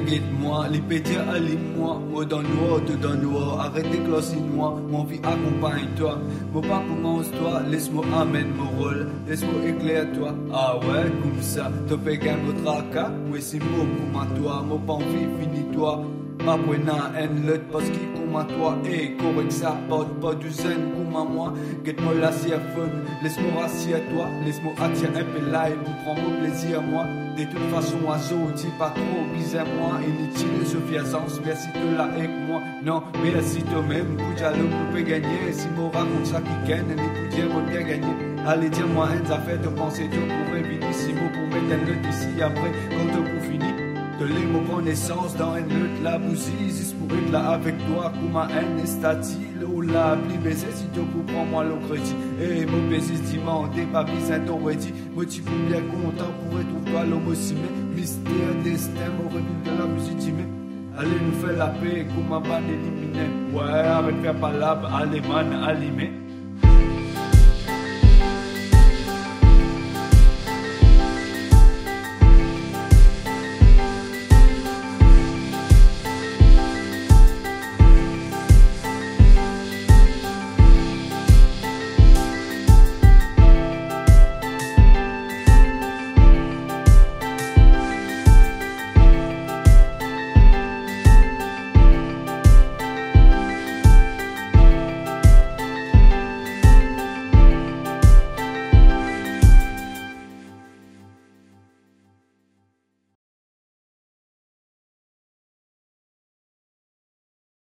guide-moi, les pédia allume-moi, moi dans noir, tout dans noir, arrête de classer noir, mon vie accompagne-toi, mon pas commence-toi, laisse-moi amène mon rôle, laisse-moi éclaire-toi, ah ouais, comme ça, te fais gain votre tracas, oui c'est beau comme toi, mon pas envie, finis-toi. Ma buena en le parce qu'il comme à toi et correct ça porte pas du zen comme à moi get-moi la si à fun laisse-moi rassis à toi laisse-moi attirer un peu live pour prendre mon plaisir à moi de toute façon oiseau dis pas trop bizarre moi inutile suffisance merci de là avec moi non merci toi-même pour dialogue pour gagner si mon raconte ça qui gagne les pour dire bien gagner allez dis-moi un affaire de penser tu pourrais venir si vous pour mettre le ici après quand tu pour finir de l'émo connaissance dans une lutte la bousille c'est pour être là avec toi comme un haine statile ou la plus baisée si tu comprends moi le crédit et mon baiser demandé pas besoin ton dit moi tu peux bien content pour être toi l'homme simé mystère destin mon revue de la musique timée allez nous faire la paix comme un ban éliminé ouais avec faire palabre allez man allumé